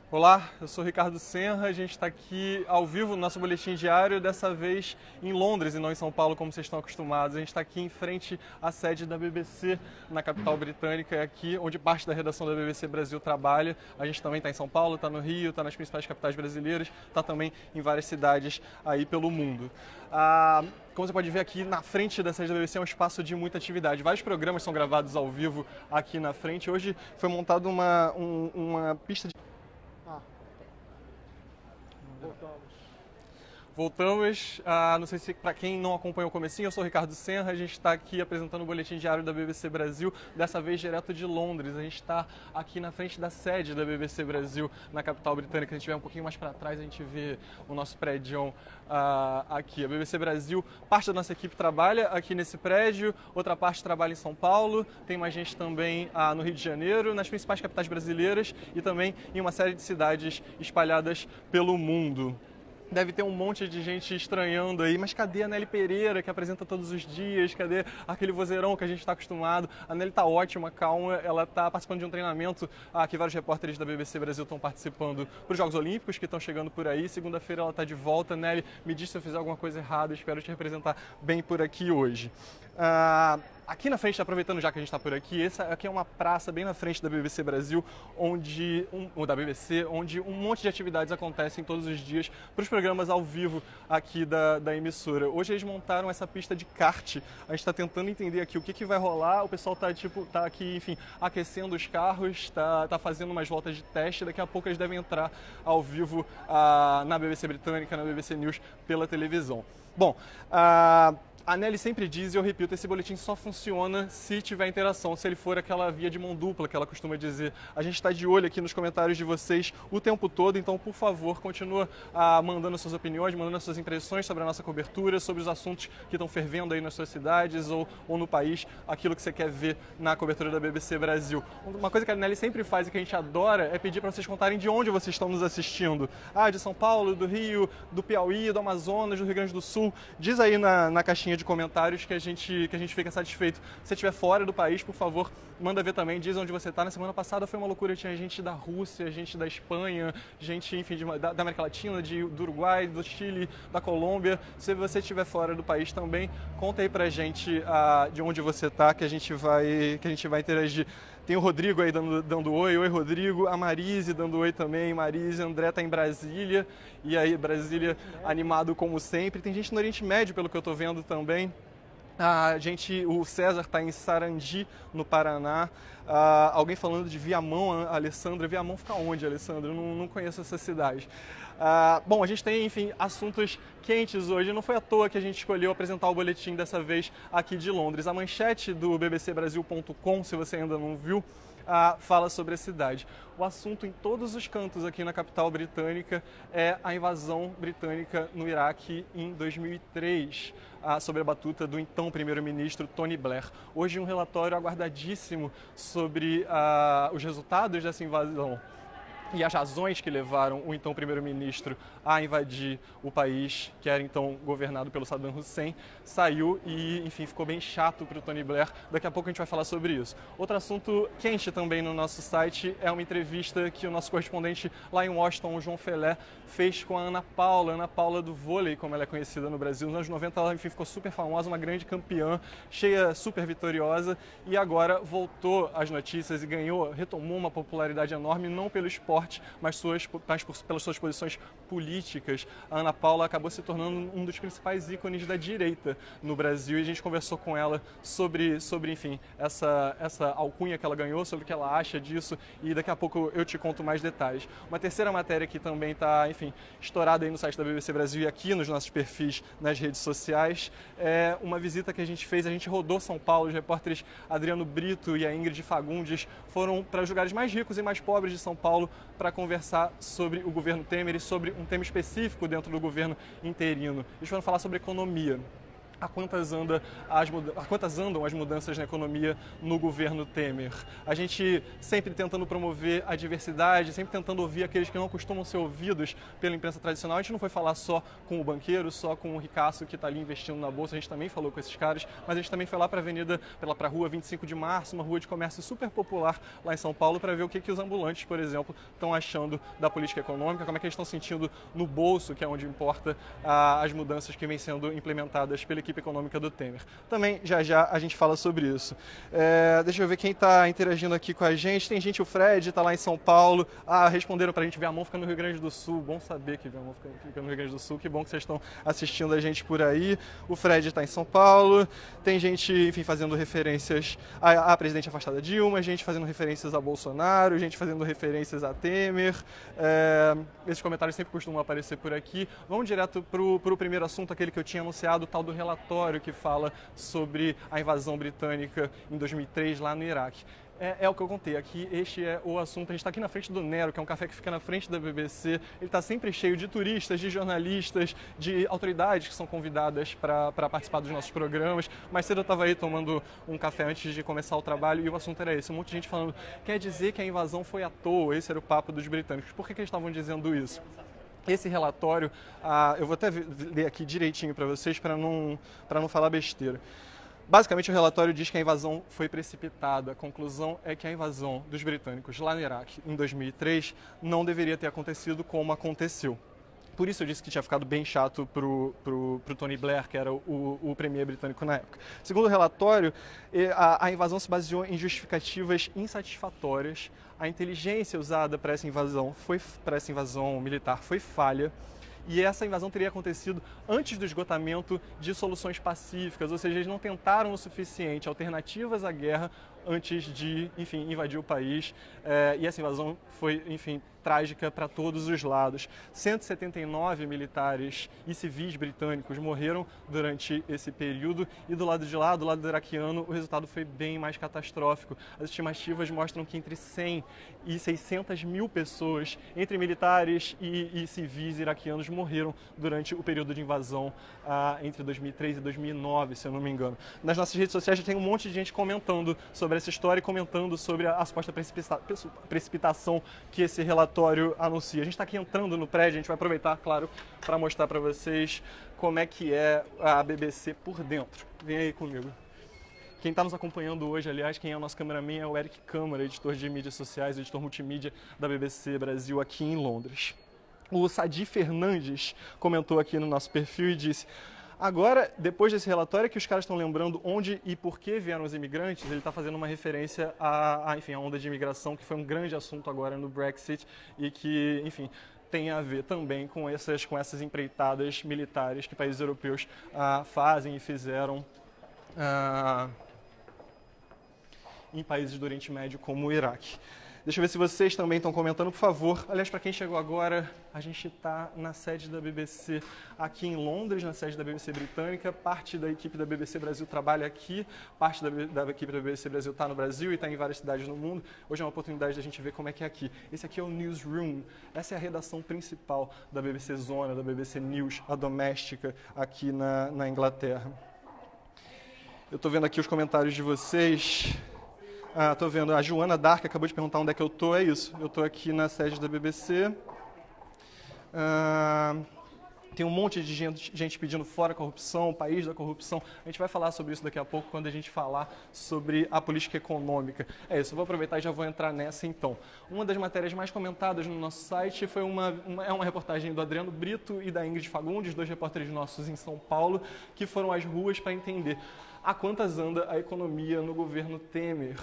Olá, eu sou Ricardo Senra, a gente está aqui ao vivo no nosso boletim diário, dessa vez em Londres e não em São Paulo, como vocês estão acostumados. A gente está aqui em frente à sede da BBC, na capital britânica, é aqui onde parte da redação da BBC Brasil trabalha. A gente também está em São Paulo, está no Rio, está nas principais capitais brasileiras, está também em várias cidades aí pelo mundo. Como você pode ver aqui na frente da sede da BBC é um espaço de muita atividade. Vários programas são gravados ao vivo aqui na frente. Hoje foi montada uma pista de... Voltamos. Não sei se para quem não acompanhou o comecinho, eu sou o Ricardo Senra, a gente está aqui apresentando o boletim diário da BBC Brasil, dessa vez direto de Londres. A gente está aqui na frente da sede da BBC Brasil, na capital britânica. Se a gente estiver um pouquinho mais para trás, a gente vê o nosso prédio aqui. A BBC Brasil, parte da nossa equipe trabalha aqui nesse prédio, outra parte trabalha em São Paulo, tem mais gente também no Rio de Janeiro, nas principais capitais brasileiras e também em uma série de cidades espalhadas pelo mundo. Deve ter um monte de gente estranhando aí, mas cadê a Nelly Pereira, que apresenta todos os dias? Cadê aquele vozeirão que a gente está acostumado? A Nelly está ótima, calma, ela está participando de um treinamento que vários repórteres da BBC Brasil estão participando para os Jogos Olímpicos, que estão chegando por aí. Segunda-feira ela está de volta. Nelly, me diz se eu fizer alguma coisa errada, espero te representar bem por aqui hoje. Aqui na frente, aproveitando já que a gente está por aqui, essa aqui é uma praça bem na frente da BBC Brasil, onde um monte de atividades acontecem todos os dias para os programas ao vivo aqui da emissora. Hoje eles montaram essa pista de kart, a gente está tentando entender aqui o que vai rolar, o pessoal tá aqui, enfim, aquecendo os carros, tá fazendo umas voltas de teste, daqui a pouco eles devem entrar ao vivo na BBC Britânica, na BBC News, pela televisão. Bom, a Nelly sempre diz, e eu repito, esse boletim só funciona se tiver interação, se ele for aquela via de mão dupla que ela costuma dizer. A gente está de olho aqui nos comentários de vocês o tempo todo, então, por favor, continua mandando suas opiniões, mandando suas impressões sobre a nossa cobertura, sobre os assuntos que estão fervendo aí nas suas cidades ou no país, aquilo que você quer ver na cobertura da BBC Brasil. Uma coisa que a Nelly sempre faz e que a gente adora é pedir para vocês contarem de onde vocês estão nos assistindo. De São Paulo, do Rio, do Piauí, do Amazonas, do Rio Grande do Sul. Diz aí na caixinha de comentários que a gente fica satisfeito. Se você estiver fora do país, por favor, manda ver também, diz onde você está. Na semana passada foi uma loucura, tinha gente da Rússia, gente da Espanha, gente, enfim, da América Latina, do Uruguai, do Chile, da Colômbia. Se você estiver fora do país também, conta aí pra gente de onde você está, que a gente vai interagir. Tem o Rodrigo aí dando oi. Oi, Rodrigo. A Marise dando oi também. Marise, André tá em Brasília. E aí, Brasília animado como sempre. Tem gente no Oriente Médio, pelo que eu tô vendo também. O César está em Sarandi, no Paraná. Alguém falando de Viamão, a Alessandra. Viamão fica onde, Alessandra? Eu não conheço essa cidade. Bom, a gente tem, enfim, assuntos quentes hoje. Não foi à toa que a gente escolheu apresentar o boletim dessa vez aqui de Londres. A manchete do bbcbrasil.com, se você ainda não viu, fala sobre a cidade. O assunto em todos os cantos aqui na capital britânica é a invasão britânica no Iraque em 2003, sob a batuta do então primeiro-ministro Tony Blair. Hoje um relatório aguardadíssimo sobre os resultados dessa invasão e as razões que levaram o então primeiro-ministro a invadir o país, que era então governado pelo Saddam Hussein, saiu e, enfim, ficou bem chato para o Tony Blair. Daqui a pouco a gente vai falar sobre isso. Outro assunto quente também no nosso site é uma entrevista que o nosso correspondente lá em Washington, o João Felé, fez com a Ana Paula do vôlei, como ela é conhecida no Brasil. Nos anos 90 ela, enfim, ficou super famosa, uma grande campeã, super vitoriosa, e agora voltou às notícias e retomou uma popularidade enorme, não pelo esporte, mas pelas suas posições políticas. A Ana Paula acabou se tornando um dos principais ícones da direita no Brasil, e a gente conversou com ela sobre enfim, essa alcunha que ela ganhou, sobre o que ela acha disso, e daqui a pouco eu te conto mais detalhes. Uma terceira matéria que também está, enfim, estourada aí no site da BBC Brasil e aqui nos nossos perfis nas redes sociais, é uma visita que a gente rodou São Paulo. Os repórteres Adriano Brito e a Ingrid Fagundes foram para os lugares mais ricos e mais pobres de São Paulo para conversar sobre o governo Temer e sobre um tema específico dentro do governo interino. Eles foram falar sobre economia. a quantas andam as mudanças na economia no governo Temer. A gente sempre tentando promover a diversidade, sempre tentando ouvir aqueles que não costumam ser ouvidos pela imprensa tradicional. A gente não foi falar só com o banqueiro, só com o ricaço que está ali investindo na bolsa, a gente também falou com esses caras, mas a gente também foi lá para a rua 25 de Março, uma rua de comércio super popular lá em São Paulo, para ver o que os ambulantes, por exemplo, estão achando da política econômica, como é que eles estão sentindo no bolso, que é onde importa as mudanças que vêm sendo implementadas pela equipe econômica do Temer. Também, já a gente fala sobre isso. Deixa eu ver quem está interagindo aqui com a gente. Tem gente, o Fred está lá em São Paulo. Responderam para a gente, Viamão fica no Rio Grande do Sul. Bom saber que Viamão fica no Rio Grande do Sul. Que bom que vocês estão assistindo a gente por aí. O Fred está em São Paulo. Tem gente, enfim, fazendo referências à presidente afastada Dilma, gente fazendo referências a Bolsonaro, gente fazendo referências a Temer. Esses comentários sempre costumam aparecer por aqui. Vamos direto para o primeiro assunto, aquele que eu tinha anunciado, o tal do relatório que fala sobre a invasão britânica em 2003 lá no Iraque. É o que eu contei aqui, este é o assunto. A gente está aqui na frente do Nero, que é um café que fica na frente da BBC. Ele está sempre cheio de turistas, de jornalistas, de autoridades que são convidadas para participar dos nossos programas. Mais cedo eu estava aí tomando um café antes de começar o trabalho e o assunto era esse. Um monte de gente falando, quer dizer que a invasão foi à toa, esse era o papo dos britânicos. Por que eles estavam dizendo isso? Esse relatório, eu vou até ler aqui direitinho para vocês para não falar besteira. Basicamente, o relatório diz que a invasão foi precipitada. A conclusão é que a invasão dos britânicos lá no Iraque, em 2003, não deveria ter acontecido como aconteceu. Por isso eu disse que tinha ficado bem chato pro Tony Blair, que era o premier britânico na época. Segundo o relatório, a invasão se baseou em justificativas insatisfatórias. A inteligência usada para essa invasão militar foi falha. E essa invasão teria acontecido antes do esgotamento de soluções pacíficas, ou seja, eles não tentaram o suficiente alternativas à guerra antes de, enfim, invadir o país. E essa invasão foi, enfim, trágica para todos os lados. 179 militares e civis britânicos morreram durante esse período e do lado de lá, do lado iraquiano, o resultado foi bem mais catastrófico. As estimativas mostram que entre 100 e 600 mil pessoas, entre militares e civis iraquianos, morreram durante o período de invasão entre 2003 e 2009, se eu não me engano. Nas nossas redes sociais já tem um monte de gente comentando sobre essa história e comentando sobre a suposta precipitação que esse relatório anuncia. A gente está aqui entrando no prédio, a gente vai aproveitar, claro, para mostrar para vocês como é que é a BBC por dentro. Vem aí comigo. Quem está nos acompanhando hoje, aliás, quem é o nosso cameraman é o Eric Câmara, editor de mídias sociais, editor multimídia da BBC Brasil aqui em Londres. O Sadi Fernandes comentou aqui no nosso perfil e disse: agora, depois desse relatório que os caras estão lembrando onde e por que vieram os imigrantes, ele está fazendo uma referência enfim, à onda de imigração, que foi um grande assunto agora no Brexit e que, enfim, tem a ver também com essas empreitadas militares que países europeus fazem e fizeram em países do Oriente Médio como o Iraque. Deixa eu ver se vocês também estão comentando, por favor. Aliás, para quem chegou agora, a gente está na sede da BBC aqui em Londres, na sede da BBC britânica. Parte da equipe da BBC Brasil trabalha aqui, parte da equipe da BBC Brasil está no Brasil e está em várias cidades no mundo. Hoje é uma oportunidade da gente ver como é que é aqui. Esse aqui é o Newsroom. Essa é a redação principal da BBC Zona, da BBC News, a doméstica aqui na Inglaterra. Eu estou vendo aqui os comentários de vocês. Estou vendo, a Joana Dark acabou de perguntar onde é que eu estou, é isso. Eu estou aqui na sede da BBC. Tem um monte de gente pedindo fora a corrupção, o país da corrupção. A gente vai falar sobre isso daqui a pouco, quando a gente falar sobre a política econômica. É isso, eu vou aproveitar e já vou entrar nessa então. Uma das matérias mais comentadas no nosso site foi uma reportagem do Adriano Brito e da Ingrid Fagundes, dois repórteres nossos em São Paulo, que foram às ruas para entender a quantas anda a economia no governo Temer.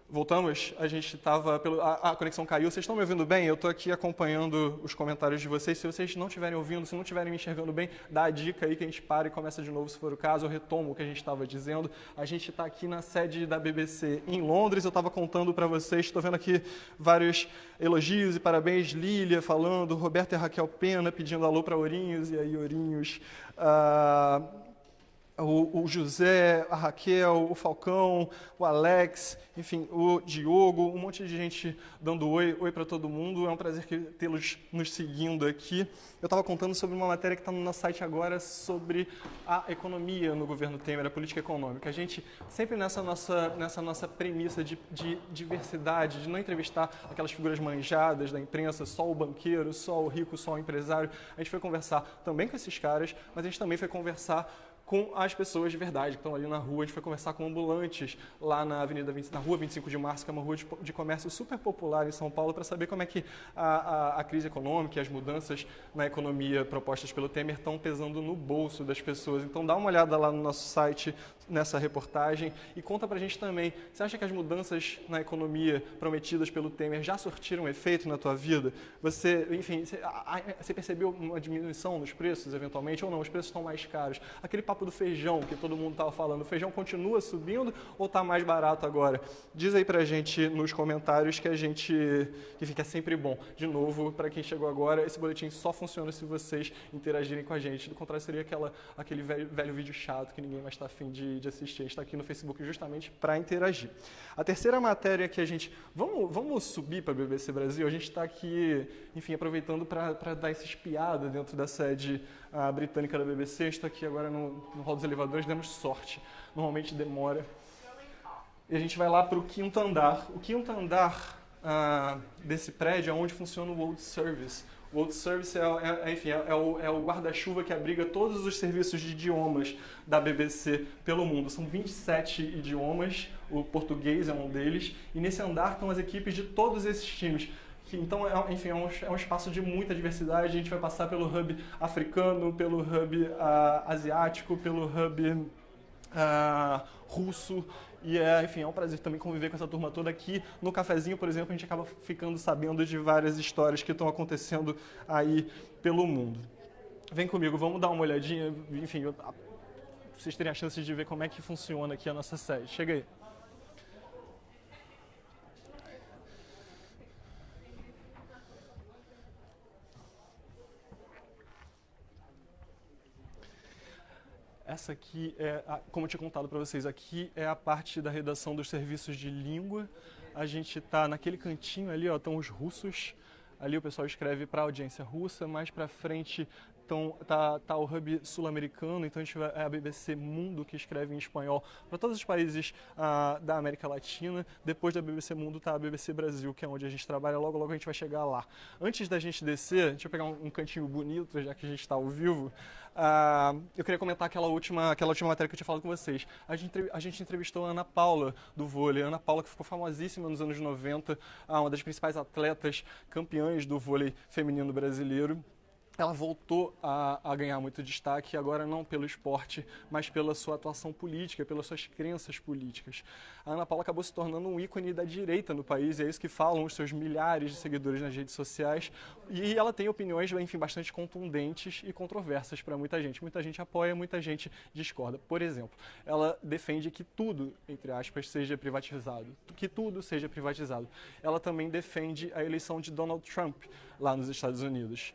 Voltamos? A gente estava... A conexão caiu. Vocês estão me ouvindo bem? Eu estou aqui acompanhando os comentários de vocês. Se vocês não estiverem ouvindo, se não estiverem me enxergando bem, dá a dica aí que a gente para e começa de novo, se for o caso. Eu retomo o que a gente estava dizendo. A gente está aqui na sede da BBC em Londres. Eu estava contando para vocês, estou vendo aqui vários elogios e parabéns. Lília falando, Roberta e Raquel Pena pedindo alô para Ourinhos. E aí, Ourinhos... o José, a Raquel, o Falcão, o Alex, enfim, o Diogo, um monte de gente dando oi para todo mundo. É um prazer tê-los nos seguindo aqui. Eu estava contando sobre uma matéria que está no nosso site agora sobre a economia no governo Temer, a política econômica. A gente, sempre nessa nossa premissa de diversidade, de não entrevistar aquelas figuras manjadas da imprensa, só o banqueiro, só o rico, só o empresário, a gente foi conversar também com esses caras, mas a gente também foi conversar com as pessoas de verdade que estão ali na rua. A gente foi conversar com ambulantes lá na na rua 25 de Março, que é uma rua de comércio super popular em São Paulo, para saber como é que a crise econômica e as mudanças na economia propostas pelo Temer estão pesando no bolso das pessoas. Então dá uma olhada lá no nosso site, nessa reportagem, e conta pra gente também, você acha que as mudanças na economia prometidas pelo Temer já surtiram efeito na tua vida? Você, enfim, você percebeu uma diminuição nos preços, eventualmente, ou não? Os preços estão mais caros. Aquele papo do feijão que todo mundo estava falando, o feijão continua subindo ou está mais barato agora? Diz aí pra gente nos comentários que a gente, enfim, que é sempre bom. De novo, para quem chegou agora, esse boletim só funciona se vocês interagirem com a gente. Do contrário, seria aquele velho vídeo chato que ninguém mais está afim de assistir. A gente está aqui no Facebook justamente para interagir. A terceira matéria que a gente... Vamos subir para a BBC Brasil? A gente está aqui, enfim, aproveitando para dar essa espiada dentro da sede britânica da BBC. A gente está aqui agora no hall dos elevadores, demos sorte. Normalmente demora. E a gente vai lá para o quinto andar. O quinto andar desse prédio é onde funciona o World Service. O World Service é o guarda-chuva que abriga todos os serviços de idiomas da BBC pelo mundo. São 27 idiomas, o português é um deles, e nesse andar estão as equipes de todos esses times. Então, enfim, é um espaço de muita diversidade. A gente vai passar pelo hub africano, pelo hub asiático, pelo hub russo. E enfim, é um prazer também conviver com essa turma toda aqui. No cafezinho, por exemplo, a gente acaba ficando sabendo de várias histórias que estão acontecendo aí pelo mundo. Vem comigo, vamos dar uma olhadinha, enfim, pra vocês terem a chance de ver como é que funciona aqui a nossa sede. Chega aí. Essa aqui como eu tinha contado para vocês, aqui é a parte da redação dos serviços de língua. A gente está naquele cantinho ali, ó, estão os russos. Ali o pessoal escreve para a audiência russa. Mais para frente tá o hub sul-americano, então a gente é a BBC Mundo, que escreve em espanhol para todos os países da América Latina. Depois da BBC Mundo está a BBC Brasil, que é onde a gente trabalha. Logo, logo a gente vai chegar lá. Antes da gente descer, deixa eu pegar um cantinho bonito, já que a gente está ao vivo. Eu queria comentar aquela última matéria que eu tinha falado com vocês. A gente entrevistou a Ana Paula, do vôlei. A Ana Paula, que ficou famosíssima nos anos 90, uma das principais atletas campeãs do vôlei feminino brasileiro. Ela voltou a ganhar muito destaque, agora não pelo esporte, mas pela sua atuação política, pelas suas crenças políticas. A Ana Paula acabou se tornando um ícone da direita no país, e é isso que falam os seus milhares de seguidores nas redes sociais. E ela tem opiniões, enfim, bastante contundentes e controversas para muita gente. Muita gente apoia, muita gente discorda. Por exemplo, ela defende que tudo, entre aspas, seja privatizado. Que tudo seja privatizado. Ela também defende a eleição de Donald Trump lá nos Estados Unidos.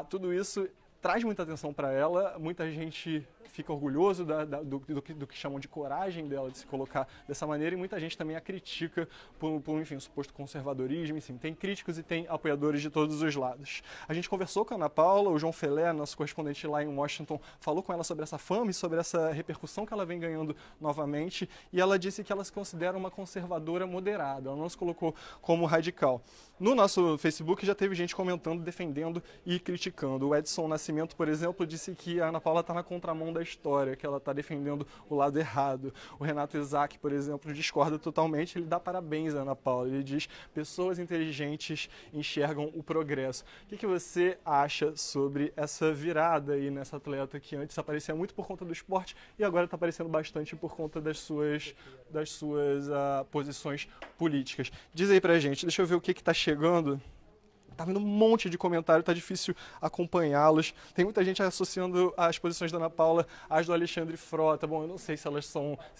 Tudo isso traz muita atenção para ela, muita gente fica orgulhoso do que chamam de coragem dela de se colocar dessa maneira, e muita gente também a critica por enfim, um suposto conservadorismo. Enfim, tem críticos e tem apoiadores de todos os lados. A gente conversou com a Ana Paula, o João Felé, nosso correspondente lá em Washington, falou com ela sobre essa fama e sobre essa repercussão que ela vem ganhando novamente, e ela disse que ela se considera uma conservadora moderada, ela não se colocou como radical. No nosso Facebook já teve gente comentando, defendendo e criticando. O Edson Nascimento, por exemplo, disse que a Ana Paula está na contramão da história, que ela está defendendo o lado errado. O Renato Isaac, por exemplo, discorda totalmente, ele dá parabéns à Ana Paula. Ele diz: pessoas inteligentes enxergam o progresso. O que você acha sobre essa virada aí nessa atleta que antes aparecia muito por conta do esporte e agora está aparecendo bastante por conta das suas posições políticas? Diz aí pra gente, deixa eu ver o que está chegando. tá vendo um monte de comentário, tá difícil acompanhá-los. Tem muita gente associando as posições da Ana Paula às do Alexandre Frota. Bom, eu não sei se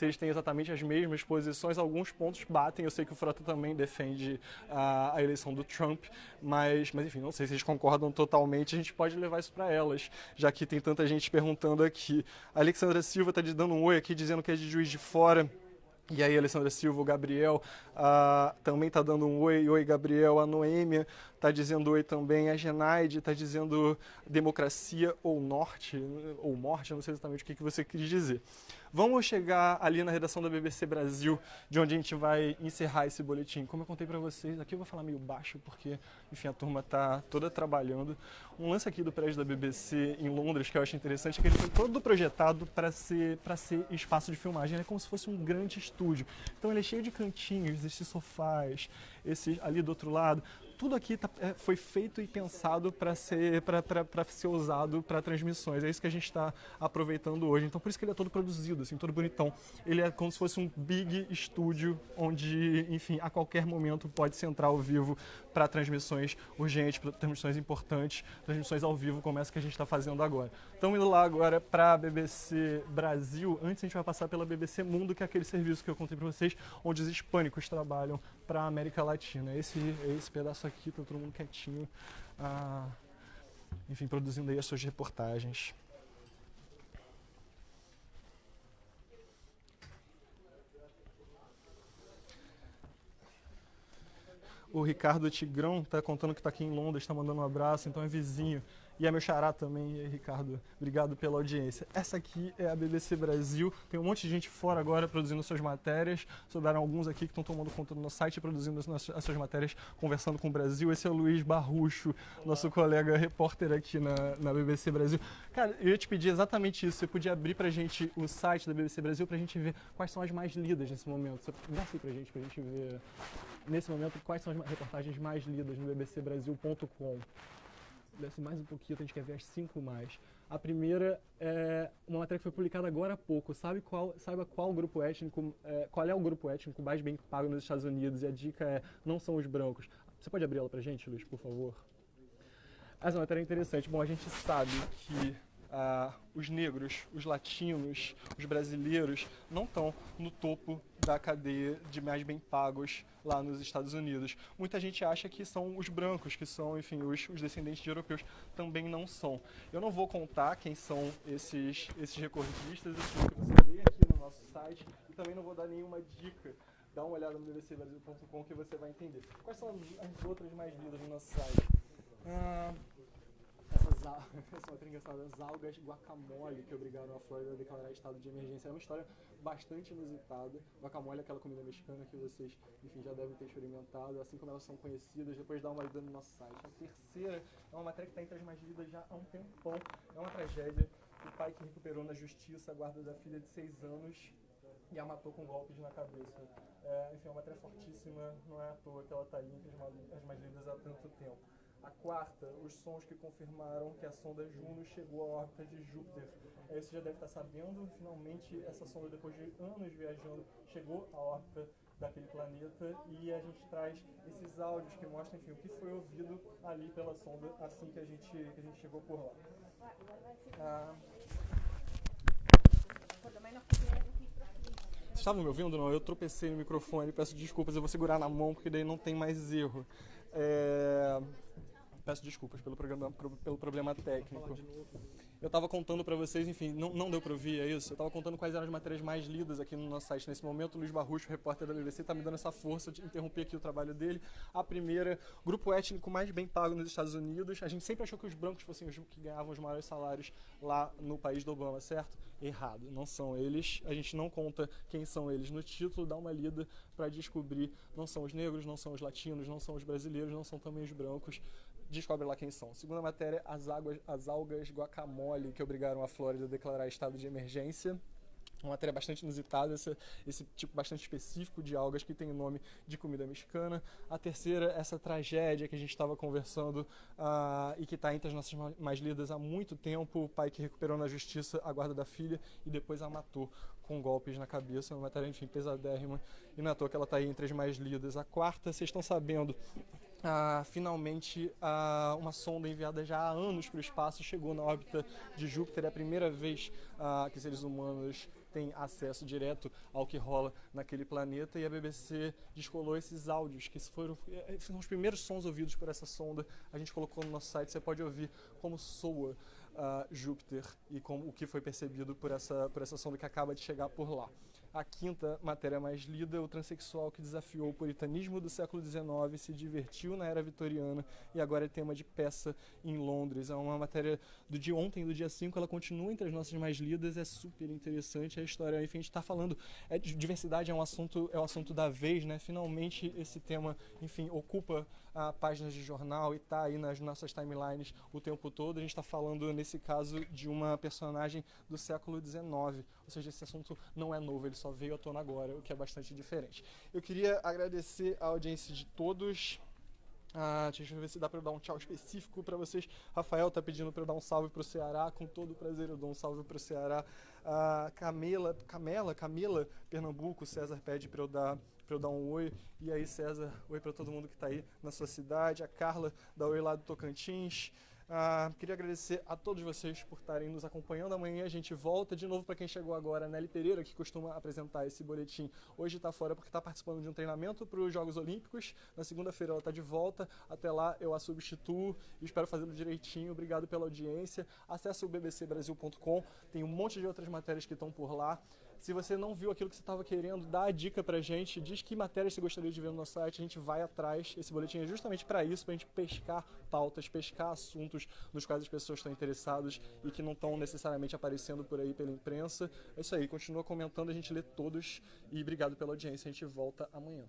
eles têm exatamente as mesmas posições, alguns pontos batem. Eu sei que o Frota também defende a eleição do Trump, mas enfim, não sei se eles concordam totalmente. A gente pode levar isso para elas, já que tem tanta gente perguntando aqui. A Alexandra Silva tá dando um oi aqui, dizendo que é de Juiz de Fora. E aí, Alessandra Silva, o Gabriel também está dando um oi. Oi, Gabriel. A Noêmia está dizendo oi também. A Genaide está dizendo democracia ou norte, ou morte, eu não sei exatamente o que você quis dizer. Vamos chegar ali na redação da BBC Brasil, de onde a gente vai encerrar esse boletim. Como eu contei para vocês, aqui eu vou falar meio baixo, porque, enfim, a turma está toda trabalhando. Um lance aqui do prédio da BBC em Londres, que eu acho interessante, é que ele foi todo projetado para ser espaço de filmagem. É como se fosse um grande estúdio. Então ele é cheio de cantinhos, esses sofás, esses ali do outro lado. Tudo aqui foi feito e pensado para ser usado para transmissões. É isso que a gente está aproveitando hoje. Então, por isso que ele é todo produzido, assim, todo bonitão. Ele é como se fosse um big estúdio, onde, enfim, a qualquer momento pode se entrar ao vivo para transmissões urgentes, para transmissões importantes, transmissões ao vivo, como essa que a gente está fazendo agora. Estamos indo lá agora para a BBC Brasil. Antes, a gente vai passar pela BBC Mundo, que é aquele serviço que eu contei para vocês, onde os hispânicos trabalham para a América Latina. Esse pedaço aqui, tá todo mundo quietinho, enfim, produzindo aí as suas reportagens. O Ricardo Tigrão tá contando que está aqui em Londres, está mandando um abraço, então é vizinho. E é meu xará também, e aí, Ricardo, obrigado pela audiência. Essa aqui é a BBC Brasil, tem um monte de gente fora agora produzindo suas matérias, sobraram alguns aqui que estão tomando conta do nosso site, produzindo as suas matérias, conversando com o Brasil. Esse é o Luiz Barrucho, nosso colega repórter aqui na BBC Brasil. Cara, eu ia te pedir exatamente isso, você podia abrir pra gente o site da BBC Brasil pra gente ver quais são as mais lidas nesse momento. Você dá assim pra gente ver, nesse momento, quais são as reportagens mais lidas no bbcbrasil.com. Desce mais um pouquinho, a gente quer ver as 5 mais. A primeira é uma matéria que foi publicada agora há pouco. Saiba qual grupo étnico, qual é o grupo étnico mais bem pago nos Estados Unidos. E a dica é, não são os brancos. Você pode abrir ela pra gente, Luiz, por favor? Essa matéria é interessante. Bom, a gente sabe que os negros, os latinos, os brasileiros não estão no topo da cadeia de mais bem pagos lá nos Estados Unidos. Muita gente acha que são os brancos, que são, enfim, os descendentes de europeus. Também não são. Eu não vou contar quem são esses recordistas, eu que você lê aqui no nosso site, e também não vou dar nenhuma dica. Dá uma olhada no bbcbrasil.com que você vai entender. Quais são as outras mais lidas no nosso site? Essa matéria engraçada, as algas guacamole que obrigaram a Flórida a declarar estado de emergência. É uma história bastante inusitada. Guacamole é aquela comida mexicana que vocês, enfim, já devem ter experimentado, assim como elas são conhecidas. Depois dá uma olhada no nosso site. A terceira é uma matéria que está entre as mais lidas já há um tempão. É uma tragédia. O pai que recuperou na justiça a guarda da filha de 6 anos e a matou com golpes na cabeça. Enfim, é uma matéria fortíssima, não é à toa que ela está aí entre as mais lidas há tanto tempo. A quarta, os sons que confirmaram que a sonda Juno chegou à órbita de Júpiter. Você já deve estar sabendo, finalmente essa sonda, depois de anos viajando, chegou à órbita daquele planeta, e a gente traz esses áudios que mostram, enfim, o que foi ouvido ali pela sonda assim que a gente chegou por lá. Vocês estavam me ouvindo? Não, eu tropecei no microfone, peço desculpas, eu vou segurar na mão porque daí não tem mais erro. Peço desculpas pelo problema técnico. Eu estava contando para vocês, enfim, não deu para ouvir, é isso? Eu estava contando quais eram as matérias mais lidas aqui no nosso site nesse momento. O Luiz Barrucho, repórter da BBC, está me dando essa força de interromper aqui o trabalho dele. A primeira, grupo étnico mais bem pago nos Estados Unidos. A gente sempre achou que os brancos fossem os que ganhavam os maiores salários lá no país do Obama, certo? Errado, não são eles. A gente não conta quem são eles no título, dá uma lida para descobrir. Não são os negros, não são os latinos, não são os brasileiros, não são também os brancos. Descobre lá quem são. Segunda matéria, as algas guacamole que obrigaram a Flórida a declarar estado de emergência. Uma matéria bastante inusitada, esse tipo bastante específico de algas que tem o nome de comida mexicana. A terceira, essa tragédia que a gente estava conversando e que está entre as nossas mais lidas há muito tempo. O pai que recuperou na justiça a guarda da filha e depois a matou com golpes na cabeça. Uma matéria, enfim, pesadérrima, e não é à toa que ela está aí entre as mais lidas. A quarta, vocês estão sabendo, Finalmente, uma sonda enviada já há anos para o espaço chegou na órbita de Júpiter. É a primeira vez que seres humanos têm acesso direto ao que rola naquele planeta, e a BBC descolou esses áudios, que foram os primeiros sons ouvidos por essa sonda. A gente colocou no nosso site, você pode ouvir como soa Júpiter e como o que foi percebido por essa sonda que acaba de chegar por lá. A quinta matéria mais lida: o transexual que desafiou o puritanismo do século XIX, se divertiu na era vitoriana e agora é tema de peça em Londres. É uma matéria do dia ontem, do dia 5, ela continua entre as nossas mais lidas, é super interessante a história. Enfim, a gente está falando, diversidade é o assunto da vez, né? Finalmente esse tema, enfim, ocupa páginas de jornal e está aí nas nossas timelines o tempo todo. A gente está falando, nesse caso, de uma personagem do século XIX, ou seja, esse assunto não é novo, ele só veio à tona agora, o que é bastante diferente. Eu queria agradecer a audiência de todos. Deixa eu ver se dá para eu dar um tchau específico para vocês. Rafael tá pedindo para eu dar um salve pro Ceará, com todo prazer eu dou um salve pro Ceará. Camila, Pernambuco, César pede para eu dar um oi. E aí, César, oi para todo mundo que tá aí na sua cidade. A Carla dá oi lá do Tocantins. Queria agradecer a todos vocês por estarem nos acompanhando. Amanhã a gente volta de novo. Para quem chegou agora, a Nelly Pereira, que costuma apresentar esse boletim, hoje está fora porque está participando de um treinamento para os Jogos Olímpicos. Na segunda-feira ela está de volta. Até lá eu a substituo e espero fazê-lo direitinho. Obrigado pela audiência. Acesse o bbcbrasil.com, tem um monte de outras matérias que estão por lá. Se você não viu aquilo que você estava querendo, dá a dica pra gente, diz que matérias você gostaria de ver no nosso site, a gente vai atrás. Esse boletim é justamente para isso, pra gente pescar pautas, pescar assuntos nos quais as pessoas estão interessadas e que não estão necessariamente aparecendo por aí pela imprensa. É isso aí, continua comentando, a gente lê todos e obrigado pela audiência, a gente volta amanhã.